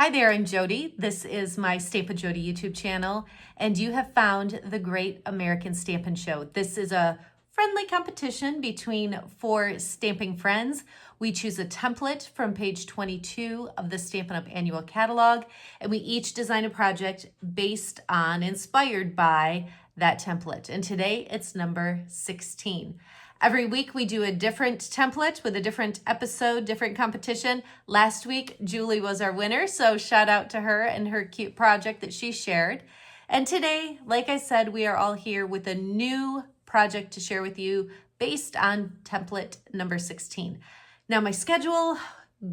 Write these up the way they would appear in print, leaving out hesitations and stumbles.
Hi there, I'm Jodi. This is my Stamp with Jodi YouTube channel, and you have found the Great American Stampin' Show. This is a friendly competition between four stamping friends. We choose a template from page 22 of the Stampin' Up! Annual Catalog, and we each design a project based on, inspired by that template. And today it's number 16. Every week we do a different template with a different episode, different competition. Last week, Julie was our winner, so shout out to her and her cute project that she shared. And today, like I said, we are all here with a new project to share with you based on template number 16. Now, my schedule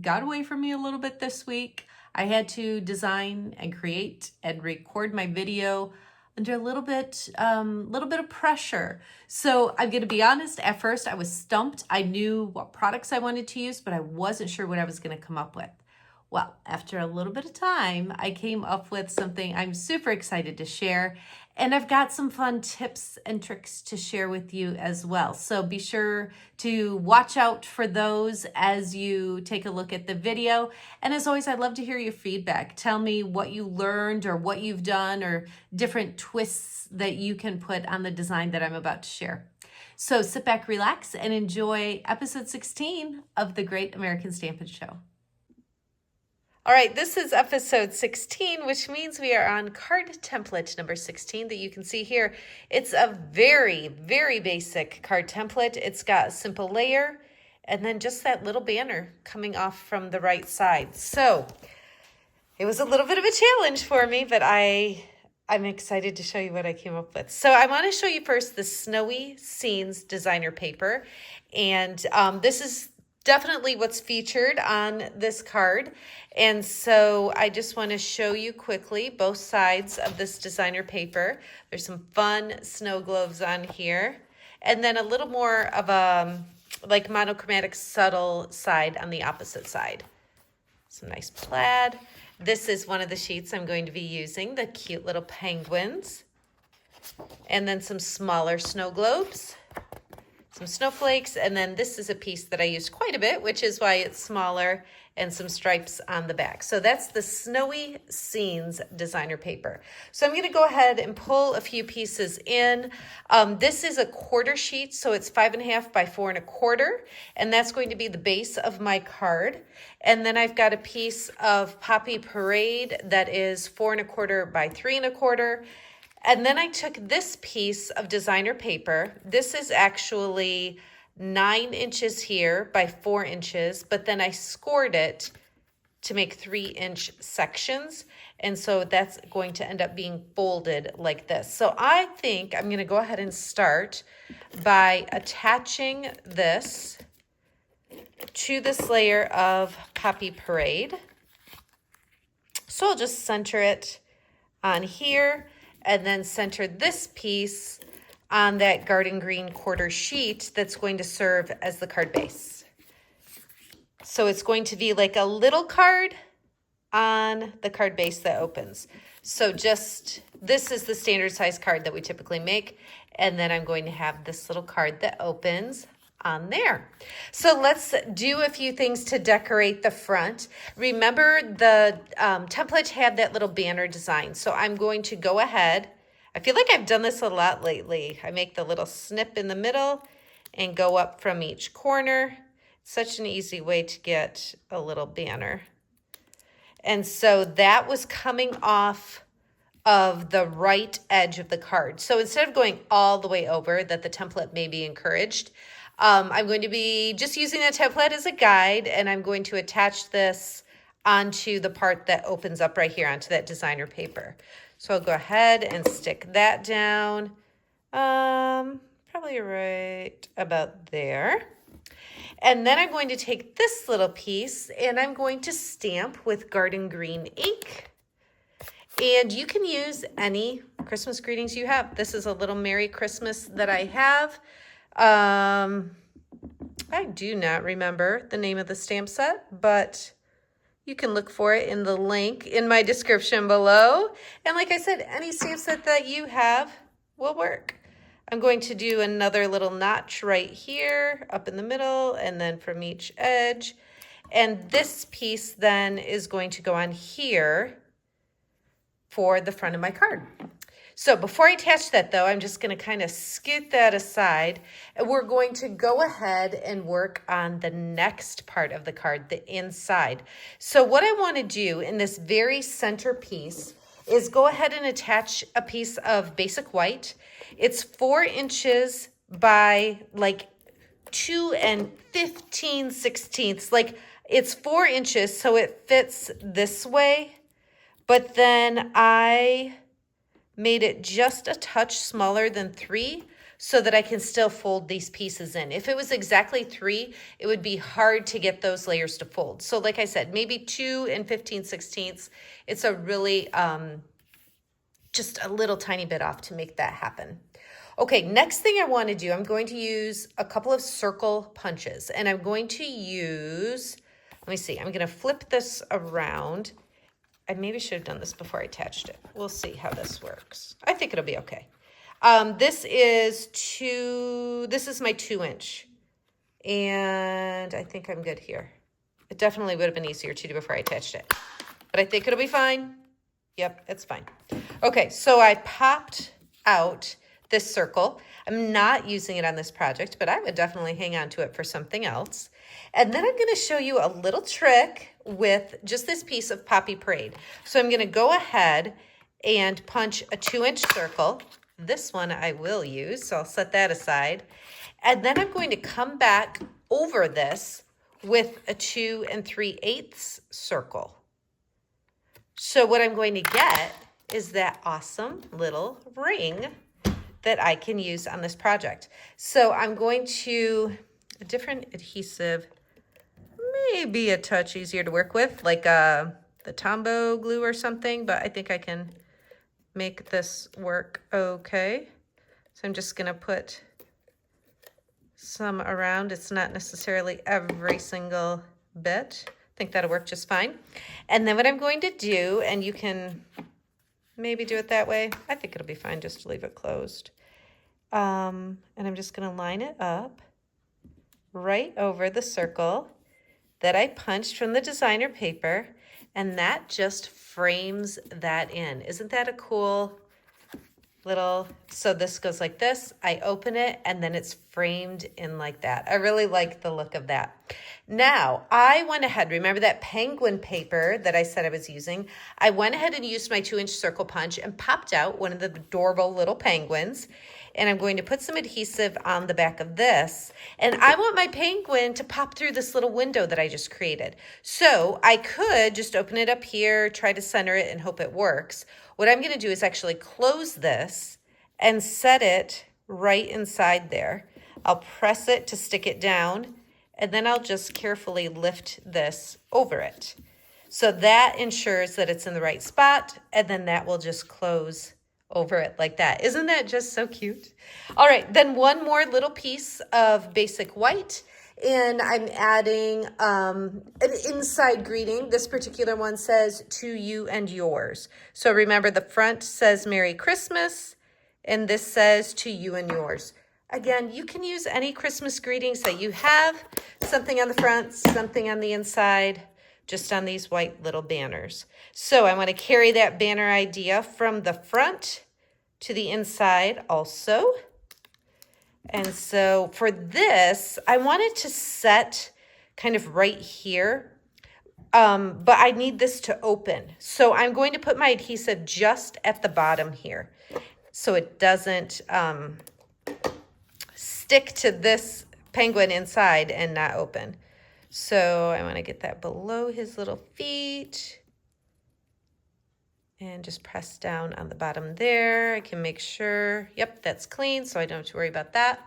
got away from me a little bit this week. I had to design and create and record my video under a little bit of pressure. So I'm going to be honest, at first I was stumped. I knew what products I wanted to use, but I wasn't sure what I was going to come up with. Well, after a little bit of time, I came up with something I'm super excited to share. And I've got some fun tips and tricks to share with you as well. So be sure to watch out for those as you take a look at the video. And as always, I'd love to hear your feedback. Tell me what you learned or what you've done or different twists that you can put on the design that I'm about to share. So sit back, relax, and enjoy episode 16 of the Great American Stampin' Show. All right, this is episode 16, which means we are on card template number 16 that you can see here. It's a very, very basic card template. It's got a simple layer and then just that little banner coming off from the right side. So it was a little bit of a challenge for me, but I'm excited to show you what I came up with. So I want to show you first the Snowy Scenes designer paper. And this is definitely what's featured on this card. And so I just want to show you quickly both sides of this designer paper. There's some fun snow globes on here. And then a little more of a like monochromatic subtle side on the opposite side. Some nice plaid. This is one of the sheets I'm going to be using, the cute little penguins. And then some smaller snow globes. Some snowflakes, and then this is a piece that I used quite a bit, which is why it's smaller, and some stripes on the back. So that's the Snowy Scenes designer paper. So I'm going to go ahead and pull a few pieces in. This is a quarter sheet, so it's 5.5 by 4 1/4, and that's going to be the base of my card. And then I've got a piece of Poppy Parade that is 4 1/4 by 3 1/4. And then I took this piece of designer paper. This is actually 9 inches here by 4 inches, but then I scored it to make 3-inch sections. And so that's going to end up being folded like this. So I think I'm going to go ahead and start by attaching this to this layer of Poppy Parade. So I'll just center it on here. And then center this piece on that garden green quarter sheet that's going to serve as the card base. So it's going to be like a little card on the card base that opens. So this is the standard size card that we typically make. And then I'm going to have this little card that opens on there. So let's do a few things to decorate the front. Remember the template had that little banner design. So I'm going to go ahead. I feel like I've done this a lot lately. I make the little snip in the middle and go up from each corner. Such an easy way to get a little banner. And so that was coming off of the right edge of the card. So instead of going all the way over that the template may be encouraged, I'm going to be just using the template as a guide, and I'm going to attach this onto the part that opens up right here onto that designer paper. So I'll go ahead and stick that down, probably right about there. And then I'm going to take this little piece and I'm going to stamp with garden green ink. And you can use any Christmas greetings you have. This is a little Merry Christmas that I have. I do not remember the name of the stamp set, but you can look for it in the link in my description below. And like I said, any stamp set that you have will work. I'm going to do another little notch right here, up in the middle, and then from each edge. And this piece then is going to go on here for the front of my card. So before I attach that though, I'm just going to kind of scoot that aside, and we're going to go ahead and work on the next part of the card, the inside. So what I want to do in this very center piece is go ahead and attach a piece of basic white. It's 4 inches by like 2 15/16. Like it's 4 inches, so it fits this way, but then I made it just a touch smaller than 3 so that I can still fold these pieces in. If it was exactly 3, it would be hard to get those layers to fold. So like I said, maybe 2 15/16. It's a really, just a little tiny bit off to make that happen. Okay, next thing I want to do, I'm going to use a couple of circle punches, and I'm going to use, let me see, I'm going to flip this around. I maybe should have done this before I attached it. We'll see how this works. I think it'll be okay. This is my 2-inch. And I think I'm good here. It definitely would have been easier to do before I attached it. But I think it'll be fine. Yep, it's fine. Okay, so I popped out this circle. I'm not using it on this project, but I would definitely hang on to it for something else. And then I'm going to show you a little trick with just this piece of Poppy Parade. So I'm going to go ahead and punch a 2-inch circle. This one I will use, so I'll set that aside. And then I'm going to come back over this with a 2 3/8 circle. So what I'm going to get is that awesome little ring that I can use on this project. So I'm going to, a different adhesive, maybe a touch easier to work with, like the Tombow glue or something, but I think I can make this work okay. So I'm just gonna put some around. It's not necessarily every single bit. I think that'll work just fine. And then what I'm going to do, and you can maybe do it that way. I think it'll be fine just to leave it closed. And I'm just gonna line it up right over the circle that I punched from the designer paper, and that just frames that in. Isn't that a cool little, so this goes like this, I open it, and then it's framed in like that. I really like the look of that. Now, I went ahead, remember that penguin paper that I said I was using? I went ahead and used my 2-inch circle punch and popped out one of the adorable little penguins. And I'm going to put some adhesive on the back of this. And I want my penguin to pop through this little window that I just created. So I could just open it up here, try to center it, and hope it works. What I'm going to do is actually close this and set it right inside there. I'll press it to stick it down, and then I'll just carefully lift this over it. So that ensures that it's in the right spot, and then that will just close over it like that. Isn't that just so cute? All right, then one more little piece of basic white, and I'm adding an inside greeting. This particular one says, "To you and yours." So remember, the front says Merry Christmas, and this says, "To you and yours." Again, you can use any Christmas greetings that you have, something on the front, something on the inside, just on these white little banners. So I want to carry that banner idea from the front to the inside also. And so for this, I wanted to set kind of right here, but I need this to open. So I'm going to put my adhesive just at the bottom here so it doesn't stick to this penguin inside and not open. So I want to get that below his little feet and just press down on the bottom there. I can make sure, yep, that's clean, so I don't have to worry about that.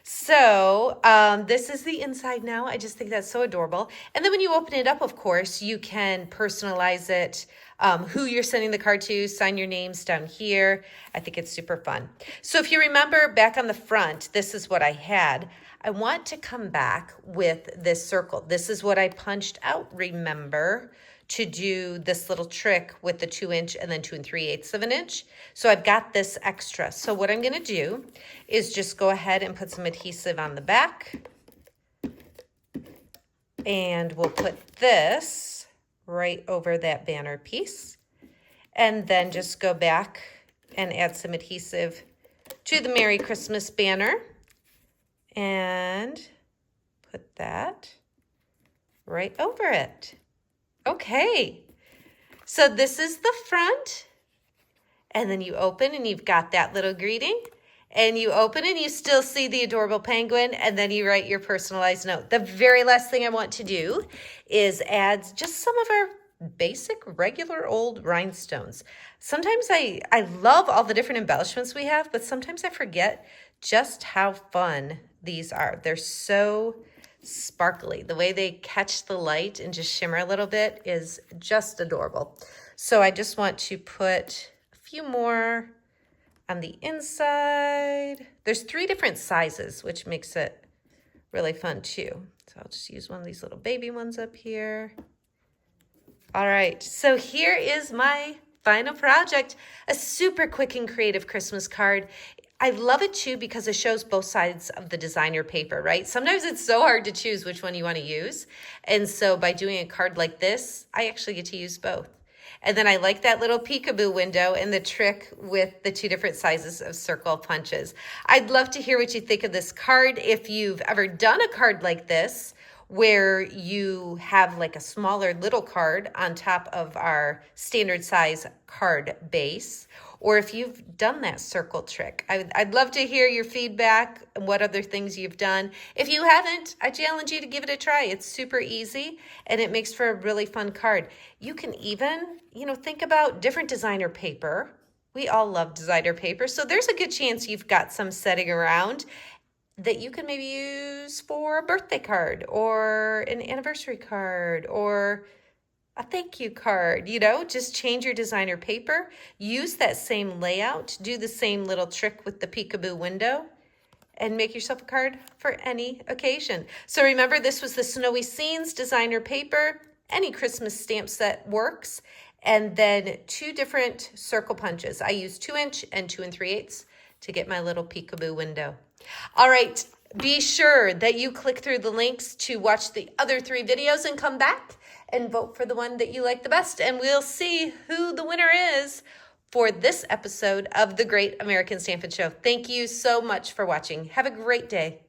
So this is the inside now. I just think that's so adorable. And then when you open it up, of course, you can personalize it, who you're sending the card to, sign your names down here. I think it's super fun. So if you remember back on the front, this is what I had. I want to come back with this circle. This is what I punched out, remember, to do this little trick with the 2-inch and then 2 3/8 of an inch. So I've got this extra. So what I'm gonna do is just go ahead and put some adhesive on the back. And we'll put this right over that banner piece. And then just go back and add some adhesive to the Merry Christmas banner. And put that right over it. Okay. So this is the front. And then you open and you've got that little greeting. And you open and you still see the adorable penguin, and then you write your personalized note. The very last thing I want to do is add just some of our basic, regular old rhinestones. Sometimes I love all the different embellishments we have, but sometimes I forget just how fun these are. They're so sparkly. The way they catch the light and just shimmer a little bit is just adorable. So I just want to put a few more on the inside. There's 3 different sizes, which makes it really fun too. So I'll just use one of these little baby ones up here. All right, so here is my final project, a super quick and creative Christmas card. I love it too because it shows both sides of the designer paper, right? Sometimes it's so hard to choose which one you want to use. And so by doing a card like this, I actually get to use both. And then I like that little peekaboo window and the trick with the 2 different sizes of circle punches. I'd love to hear what you think of this card. If you've ever done a card like this, where you have like a smaller little card on top of our standard size card base, or if you've done that circle trick. I'd love to hear your feedback and what other things you've done. If you haven't, I challenge you to give it a try. It's super easy and it makes for a really fun card. You can even, think about different designer paper. We all love designer paper, so there's a good chance you've got some setting around that you can maybe use for a birthday card or an anniversary card or a thank you card. Just change your designer paper, use that same layout, do the same little trick with the peekaboo window, and make yourself a card for any occasion. So remember, this was the Snowy Scenes designer paper. Any Christmas stamp set works. And then 2 different circle punches. I use 2-inch and 2 3/8 to get my little peekaboo window. All right, be sure that you click through the links to watch the other 3 videos and come back and vote for the one that you like the best. And we'll see who the winner is for this episode of The Great American Stampin' Show. Thank you so much for watching. Have a great day.